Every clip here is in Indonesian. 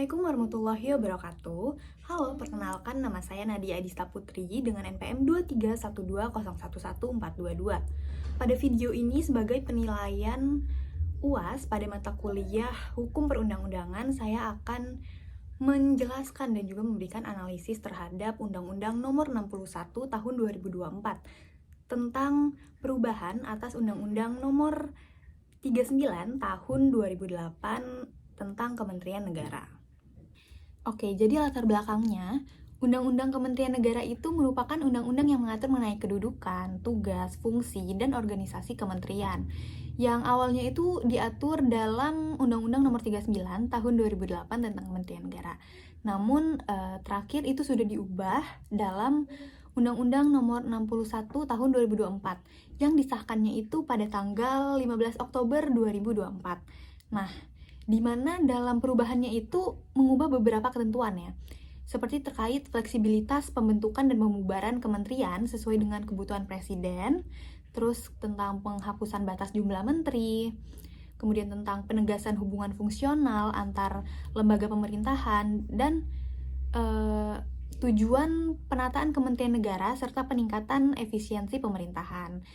Assalamualaikum warahmatullahi wabarakatuh. Halo, perkenalkan nama saya Nadia Adista Putri dengan NPM 23120111422. Pada video ini sebagai penilaian UAS pada mata kuliah Hukum Perundang-undangan, saya akan menjelaskan dan juga memberikan analisis terhadap Undang-Undang Nomor 61 Tahun 2024 tentang perubahan atas Undang-Undang Nomor 39 Tahun 2008 tentang Kementerian Negara. Oke, jadi latar belakangnya, Undang-Undang Kementerian Negara itu merupakan undang-undang yang mengatur mengenai kedudukan, tugas, fungsi, dan organisasi kementerian. Yang awalnya itu diatur dalam Undang-Undang Nomor 39 Tahun 2008 tentang Kementerian Negara. Namun, terakhir itu sudah diubah dalam Undang-Undang Nomor 61 Tahun 2024 yang disahkannya itu pada tanggal 15 Oktober 2024. Nah, di mana dalam perubahannya itu mengubah beberapa ketentuan ya, seperti terkait fleksibilitas pembentukan dan pembubaran kementerian sesuai dengan kebutuhan presiden, terus tentang penghapusan batas jumlah menteri, kemudian tentang penegasan hubungan fungsional antar lembaga pemerintahan, dan tujuan penataan kementerian negara serta peningkatan efisiensi pemerintahan.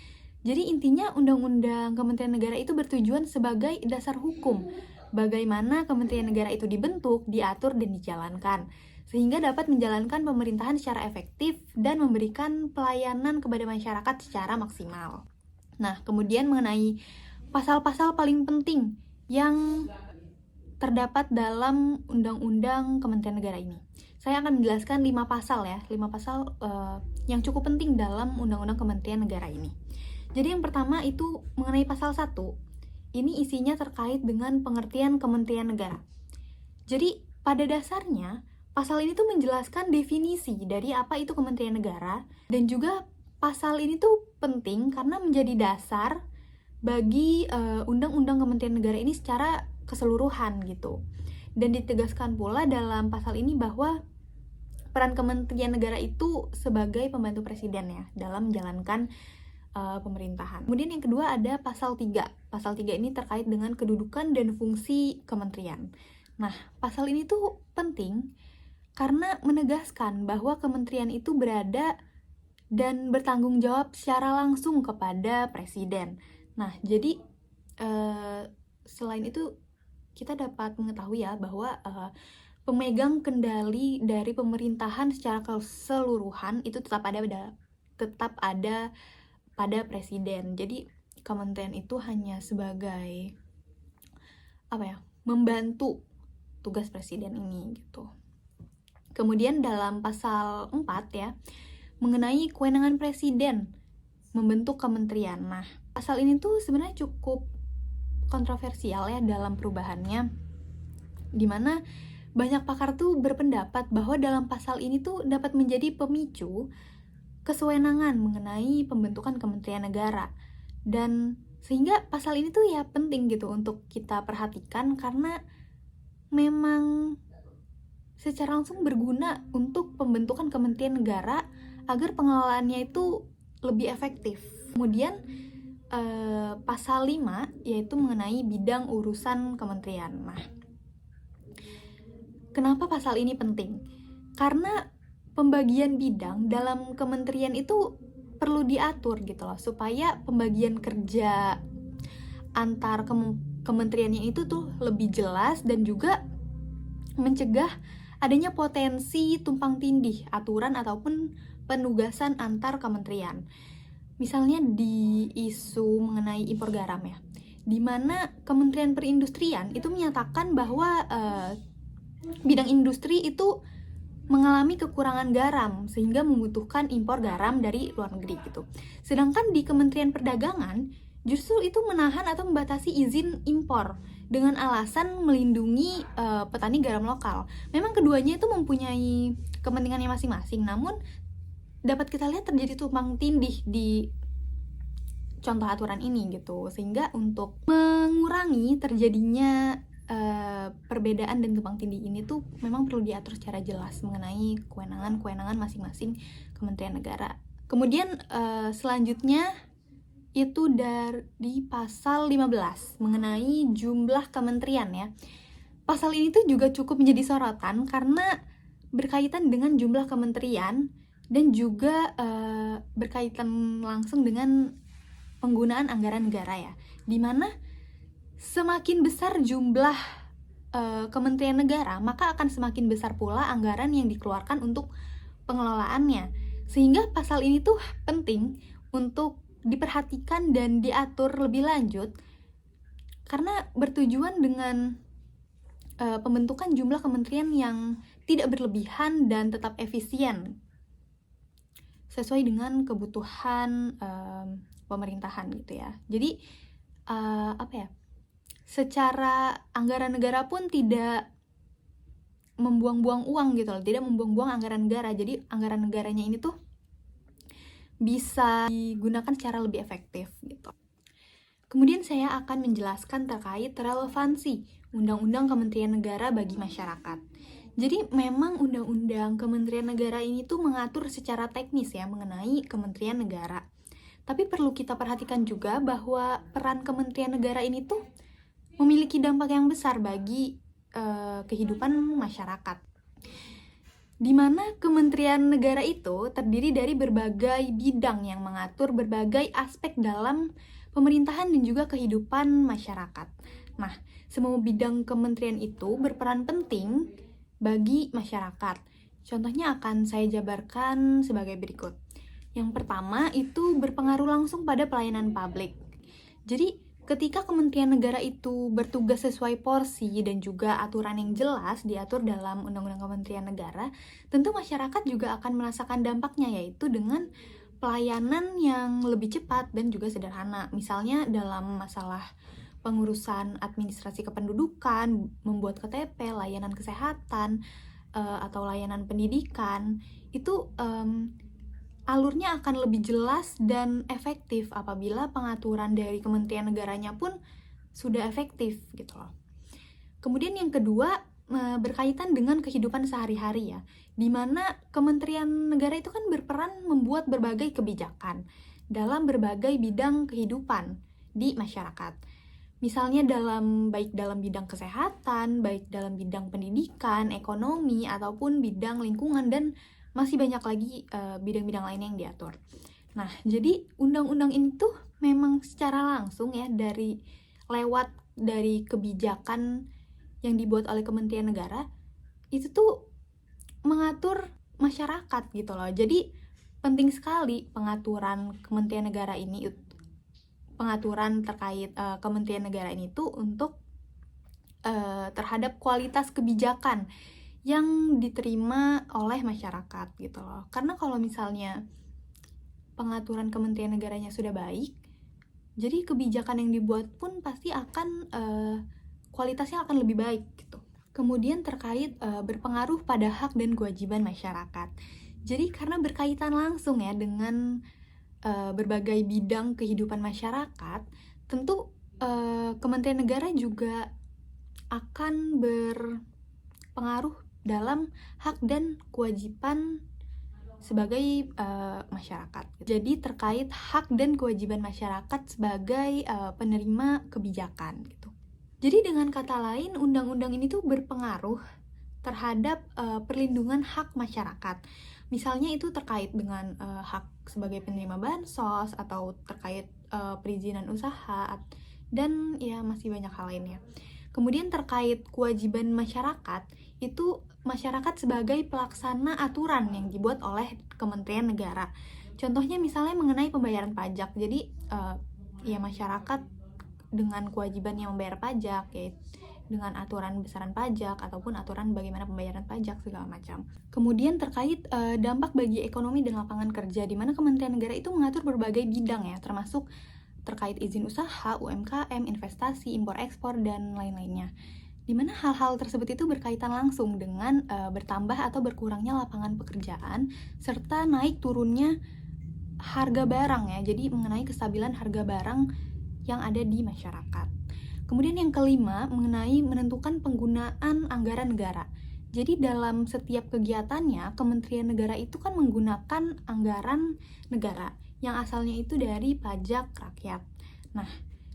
Jadi intinya Undang-Undang Kementerian Negara itu bertujuan sebagai dasar hukum bagaimana kementerian negara itu dibentuk, diatur, dan dijalankan, sehingga dapat menjalankan pemerintahan secara efektif dan memberikan pelayanan kepada masyarakat secara maksimal. Nah, kemudian mengenai pasal-pasal paling penting yang terdapat dalam Undang-Undang Kementerian Negara ini. Saya akan menjelaskan 5 pasal ya, 5 pasal yang cukup penting dalam Undang-Undang Kementerian Negara ini. Jadi yang pertama itu mengenai pasal 1. Ini isinya terkait dengan pengertian Kementerian Negara. Jadi, pada dasarnya, pasal ini tuh menjelaskan definisi dari apa itu Kementerian Negara, dan juga pasal ini tuh penting karena menjadi dasar bagi Undang-Undang Kementerian Negara ini secara keseluruhan gitu. Dan ditegaskan pula dalam pasal ini bahwa peran Kementerian Negara itu sebagai pembantu presiden ya, dalam menjalankan pemerintahan. Kemudian yang kedua ada pasal 3. Pasal 3 ini terkait dengan kedudukan dan fungsi kementerian. Nah, pasal ini tuh penting karena menegaskan bahwa kementerian itu berada dan bertanggung jawab secara langsung kepada presiden. Nah, jadi selain itu kita dapat mengetahui ya bahwa pemegang kendali dari pemerintahan secara keseluruhan itu tetap ada pada presiden. Jadi kementerian itu hanya sebagai membantu tugas presiden ini gitu. Kemudian dalam pasal 4 ya, mengenai kewenangan presiden membentuk kementerian. Nah, pasal ini tuh sebenarnya cukup kontroversial ya dalam perubahannya, dimana banyak pakar tuh berpendapat bahwa dalam pasal ini tuh dapat menjadi pemicu kesewenangan mengenai pembentukan Kementerian Negara, dan sehingga pasal ini tuh ya penting gitu untuk kita perhatikan karena memang secara langsung berguna untuk pembentukan Kementerian Negara agar pengelolaannya itu lebih efektif. Kemudian pasal 5 yaitu mengenai bidang urusan kementerian. Nah, kenapa pasal ini penting? Karena pembagian bidang dalam kementerian itu perlu diatur gitu loh, supaya pembagian kerja antar kementeriannya itu tuh lebih jelas dan juga mencegah adanya potensi tumpang tindih aturan ataupun penugasan antar kementerian. Misalnya di isu mengenai impor garam ya, di mana Kementerian Perindustrian itu menyatakan bahwa bidang industri itu mengalami kekurangan garam sehingga membutuhkan impor garam dari luar negeri gitu. Sedangkan di Kementerian Perdagangan justru itu menahan atau membatasi izin impor dengan alasan melindungi petani garam lokal. Memang keduanya itu mempunyai kepentingannya masing-masing, namun dapat kita lihat terjadi tumpang tindih di contoh aturan ini gitu. Sehingga untuk mengurangi terjadinya perbedaan dan tumpang tindih ini tuh memang perlu diatur secara jelas mengenai kewenangan masing-masing Kementerian Negara. Kemudian selanjutnya itu dari pasal 15 mengenai jumlah kementerian ya. pasal ini tuh juga cukup menjadi sorotan karena berkaitan dengan jumlah kementerian dan juga berkaitan langsung dengan penggunaan anggaran negara ya, dimana semakin besar jumlah kementerian negara, maka akan semakin besar pula anggaran yang dikeluarkan untuk pengelolaannya. Sehingga pasal ini tuh penting untuk diperhatikan dan diatur lebih lanjut karena bertujuan dengan pembentukan jumlah kementerian yang tidak berlebihan dan tetap efisien sesuai dengan kebutuhan pemerintahan gitu ya. Jadi secara anggaran negara pun tidak membuang-buang uang gitu loh, tidak membuang-buang anggaran negara. Jadi anggaran negaranya ini tuh bisa digunakan secara lebih efektif gitu. Kemudian saya akan menjelaskan terkait relevansi Undang-Undang Kementerian Negara bagi masyarakat. Jadi memang Undang-Undang Kementerian Negara ini tuh mengatur secara teknis ya mengenai Kementerian Negara. Tapi perlu kita perhatikan juga bahwa peran Kementerian Negara ini tuh memiliki dampak yang besar bagi kehidupan masyarakat. Di mana Kementerian Negara itu terdiri dari berbagai bidang yang mengatur berbagai aspek dalam pemerintahan dan juga kehidupan masyarakat. Nah, semua bidang kementerian itu berperan penting bagi masyarakat. Contohnya akan saya jabarkan sebagai berikut. Yang pertama itu berpengaruh langsung pada pelayanan publik. Jadi, ketika Kementerian Negara itu bertugas sesuai porsi dan juga aturan yang jelas diatur dalam Undang-Undang Kementerian Negara, tentu masyarakat juga akan merasakan dampaknya, yaitu dengan pelayanan yang lebih cepat dan juga sederhana. Misalnya dalam masalah pengurusan administrasi kependudukan, membuat KTP, layanan kesehatan, atau layanan pendidikan, itu alurnya akan lebih jelas dan efektif apabila pengaturan dari Kementerian Negaranya pun sudah efektif gitu loh. Kemudian yang kedua berkaitan dengan kehidupan sehari-hari ya, di mana Kementerian Negara itu kan berperan membuat berbagai kebijakan dalam berbagai bidang kehidupan di masyarakat. Misalnya baik dalam bidang kesehatan, baik dalam bidang pendidikan, ekonomi, ataupun bidang lingkungan, dan masih banyak lagi bidang-bidang lain yang diatur. Nah, jadi undang-undang ini tuh memang secara langsung ya dari kebijakan yang dibuat oleh Kementerian Negara itu tuh mengatur masyarakat gitu loh. Jadi penting sekali pengaturan Kementerian Negara ini, pengaturan terkait Kementerian Negara ini tuh untuk terhadap kualitas kebijakan yang diterima oleh masyarakat gitu loh. Karena kalau misalnya pengaturan Kementerian Negaranya sudah baik, jadi kebijakan yang dibuat pun pasti akan kualitasnya akan lebih baik gitu. Kemudian terkait berpengaruh pada hak dan kewajiban masyarakat. Jadi karena berkaitan langsung ya dengan berbagai bidang kehidupan masyarakat, tentu Kementerian Negara juga akan berpengaruh dalam hak dan kewajiban sebagai masyarakat. Jadi terkait hak dan kewajiban masyarakat sebagai penerima kebijakan gitu. Jadi dengan kata lain, undang-undang ini tuh berpengaruh terhadap perlindungan hak masyarakat. Misalnya itu terkait dengan hak sebagai penerima bansos atau terkait perizinan usaha dan ya masih banyak hal lainnya. Kemudian terkait kewajiban masyarakat, itu masyarakat sebagai pelaksana aturan yang dibuat oleh Kementerian Negara. Contohnya misalnya mengenai pembayaran pajak. Jadi ya masyarakat dengan kewajiban yang membayar pajak, yaitu dengan aturan besaran pajak ataupun aturan bagaimana pembayaran pajak segala macam. Kemudian terkait dampak bagi ekonomi dan lapangan kerja, di mana Kementerian Negara itu mengatur berbagai bidang ya, termasuk terkait izin usaha, UMKM, investasi, impor-ekspor, dan lain-lainnya. Di mana hal-hal tersebut itu berkaitan langsung dengan bertambah atau berkurangnya lapangan pekerjaan serta naik turunnya harga barang ya. Jadi mengenai kestabilan harga barang yang ada di masyarakat. Kemudian yang kelima, mengenai menentukan penggunaan anggaran negara. Jadi dalam setiap kegiatannya, Kementerian Negara itu kan menggunakan anggaran negara yang asalnya itu dari pajak rakyat. Nah,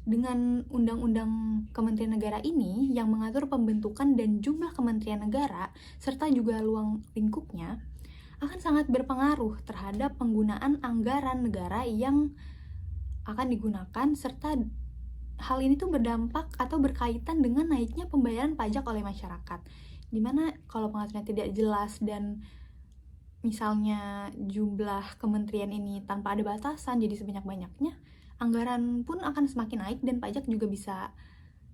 Dengan Undang-Undang Kementerian Negara ini yang mengatur pembentukan dan jumlah kementerian negara serta juga ruang lingkupnya akan sangat berpengaruh terhadap penggunaan anggaran negara yang akan digunakan, serta hal ini tuh berdampak atau berkaitan dengan naiknya pembayaran pajak oleh masyarakat. Dimana kalau pengaturannya tidak jelas dan misalnya jumlah kementerian ini tanpa ada batasan jadi sebanyak-banyaknya, anggaran pun akan semakin naik dan pajak juga bisa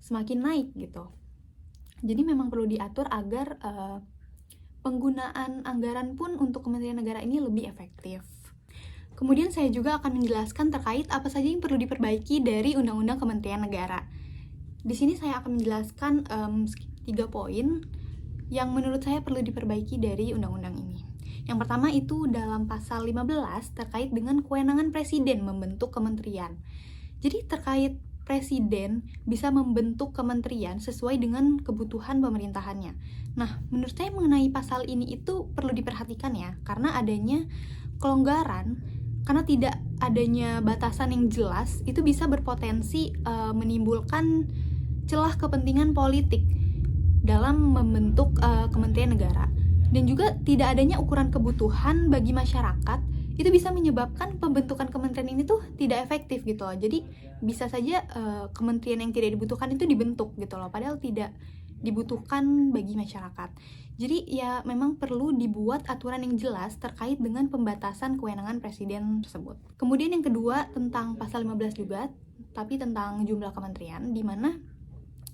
semakin naik gitu. Jadi memang perlu diatur agar penggunaan anggaran pun untuk kementerian negara ini lebih efektif. Kemudian saya juga akan menjelaskan terkait apa saja yang perlu diperbaiki dari Undang-Undang Kementerian Negara. Di sini saya akan menjelaskan 3 poin yang menurut saya perlu diperbaiki dari undang-undang ini. Yang pertama itu dalam pasal 15 terkait dengan kewenangan presiden membentuk kementerian. Jadi terkait presiden bisa membentuk kementerian sesuai dengan kebutuhan pemerintahannya. Nah, menurut saya mengenai pasal ini itu perlu diperhatikan ya, karena adanya kelonggaran, karena tidak adanya batasan yang jelas, itu bisa berpotensi menimbulkan celah kepentingan politik dalam membentuk kementerian negara. Dan juga tidak adanya ukuran kebutuhan bagi masyarakat itu bisa menyebabkan pembentukan kementerian ini tuh tidak efektif gitu loh. Jadi bisa saja kementerian yang tidak dibutuhkan itu dibentuk gitu loh, padahal tidak dibutuhkan bagi masyarakat. Jadi ya memang perlu dibuat aturan yang jelas terkait dengan pembatasan kewenangan presiden tersebut. Kemudian yang kedua tentang pasal 15 juga, tapi tentang jumlah kementerian, di mana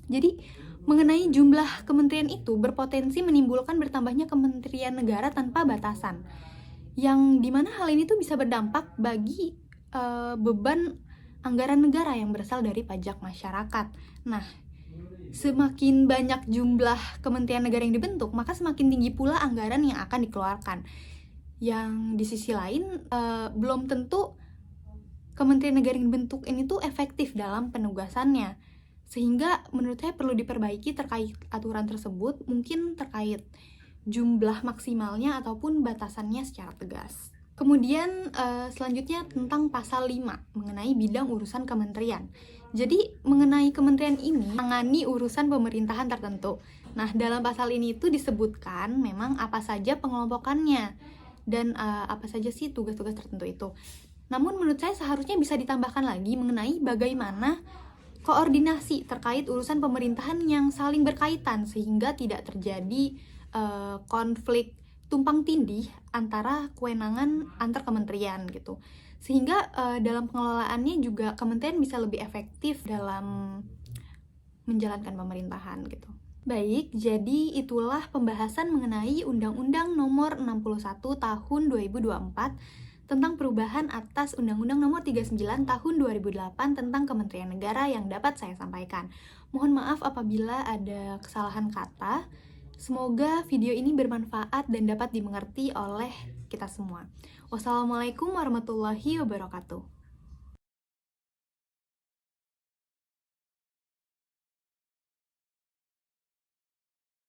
jadi mengenai jumlah kementerian itu berpotensi menimbulkan bertambahnya kementerian negara tanpa batasan, yang dimana hal ini tuh bisa berdampak bagi beban anggaran negara yang berasal dari pajak masyarakat. Nah, semakin banyak jumlah kementerian negara yang dibentuk, maka semakin tinggi pula anggaran yang akan dikeluarkan. Yang di sisi lain, belum tentu kementerian negara yang dibentuk ini tuh efektif dalam penugasannya. Sehingga menurut saya perlu diperbaiki terkait aturan tersebut, mungkin terkait jumlah maksimalnya ataupun batasannya secara tegas. Kemudian selanjutnya tentang pasal 5 mengenai bidang urusan kementerian. Jadi mengenai kementerian ini menangani urusan pemerintahan tertentu. Nah, dalam pasal ini itu disebutkan memang apa saja pengelompokannya dan apa saja sih tugas-tugas tertentu itu. Namun menurut saya seharusnya bisa ditambahkan lagi mengenai bagaimana koordinasi terkait urusan pemerintahan yang saling berkaitan sehingga tidak terjadi konflik tumpang tindih antara kewenangan antar kementerian gitu. Sehingga dalam pengelolaannya juga kementerian bisa lebih efektif dalam menjalankan pemerintahan gitu. Baik, jadi itulah pembahasan mengenai Undang-Undang Nomor 61 Tahun 2024 tentang perubahan atas Undang-Undang Nomor 39 Tahun 2008 tentang Kementerian Negara yang dapat saya sampaikan. Mohon maaf apabila ada kesalahan kata. Semoga video ini bermanfaat dan dapat dimengerti oleh kita semua. Wassalamualaikum warahmatullahi wabarakatuh.